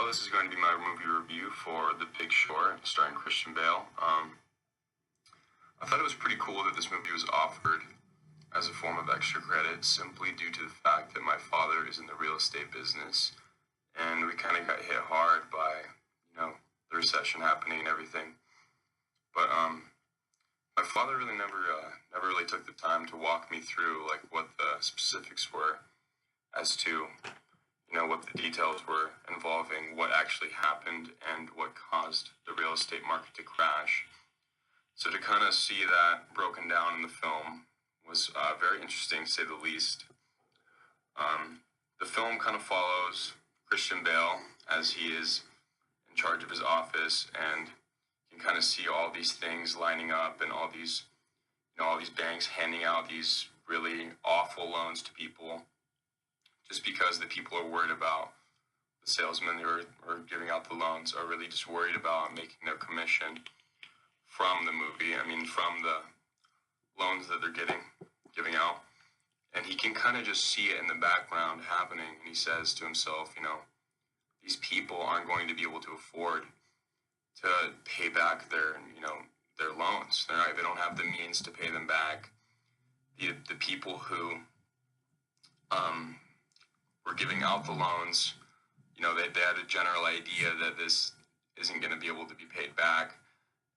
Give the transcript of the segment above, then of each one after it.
Hello, this is going to be my movie review for The Big Short, starring Christian Bale. I thought it was pretty cool that this movie was offered as a form of extra credit simply due to the fact that my father is in the real estate business, and we kind of got hit hard by, the recession happening and everything. But my father really never really took the time to walk me through like what the specifics were as to what the details were involving what actually happened and what caused the real estate market to crash. So to kind of see that broken down in the film was very interesting, to say the least. The film kind of follows Christian Bale as he is in charge of his office, and you can kind of see all these things lining up and all these banks handing out these really awful loans to people just because the people are worried about the salesmen who are giving out the loans are really just worried about making their commission from the movie. From the loans that they're giving out. And he can kind of just see it in the background happening. And he says to himself, these people aren't going to be able to afford to pay back their loans. They don't have the means to pay them back. The people who were giving out the loans, they had a general idea that this isn't going to be able to be paid back.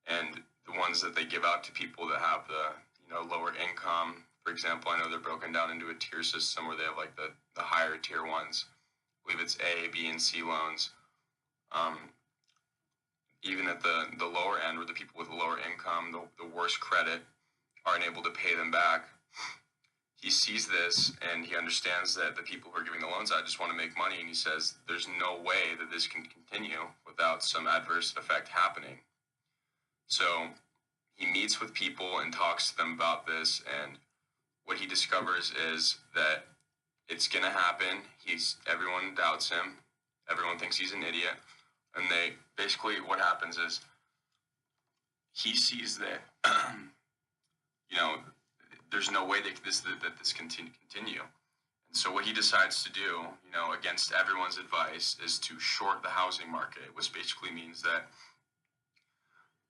And the ones that they give out to people that have the, lower income, for example, I know they're broken down into a tier system where they have like the higher tier ones. I believe it's A, B, and C loans. Even at the lower end, where the people with the lower income, the worse credit, aren't able to pay them back. He sees this and he understands that the people who are giving the loans out just want to make money, and he says there's no way that this can continue without some adverse effect happening. So he meets with people and talks to them about this, and what he discovers is that it's going to happen. Everyone doubts him. Everyone thinks he's an idiot. And what happens is he sees that, there's no way that this can continue. And so what he decides to do, against everyone's advice, is to short the housing market, which basically means that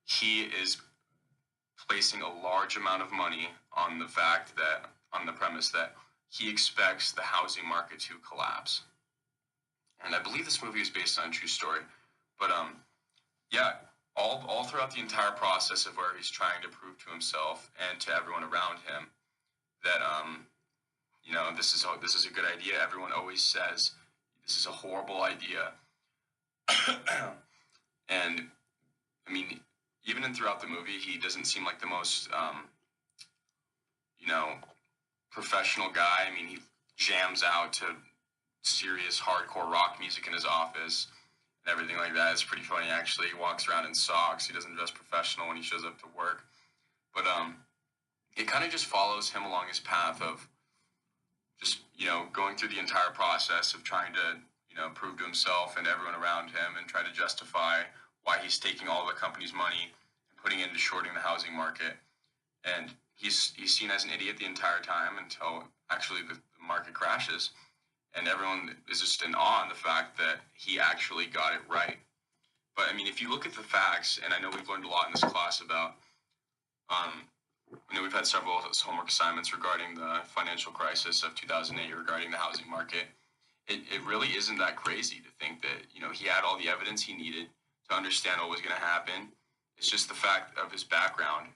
he is placing a large amount of money on the premise that he expects the housing market to collapse. And I believe this movie is based on a true story. But all throughout the entire process of where he's trying to prove to himself and to everyone around him that this is a good idea. Everyone always says this is a horrible idea. And even throughout the movie, he doesn't seem like the most professional guy. He jams out to serious hardcore rock music in his office and everything like that. It's pretty funny, actually. He walks around in socks. He doesn't dress professional when he shows up to work. But it kind of just follows him along his path of just, going through the entire process of trying to, prove to himself and everyone around him and try to justify why he's taking all the company's money and putting it into shorting the housing market. And he's seen as an idiot the entire time until actually the market crashes. And everyone is just in awe in the fact that he actually got it right. But if you look at the facts, and I know we've learned a lot in this class about, we've had several homework assignments regarding the financial crisis of 2008, regarding the housing market. It really isn't that crazy to think that, he had all the evidence he needed to understand what was going to happen. It's just the fact of his background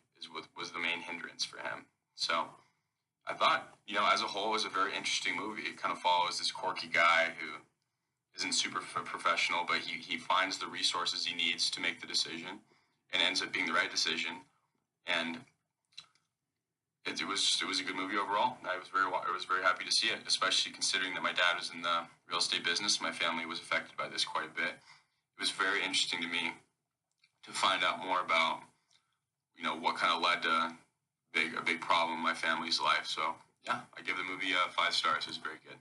was the main hindrance for him. So I thought, as a whole, it was a very interesting movie. It kind of follows this quirky guy who isn't super professional, but he finds the resources he needs to make the decision and ends up being the right decision. And it was a good movie overall. I was very happy to see it, especially considering that my dad was in the real estate business. My family was affected by this quite a bit. It was very interesting to me to find out more about, what kind of led to a big problem in my family's life. So yeah, I give the movie 5 stars. It was very good.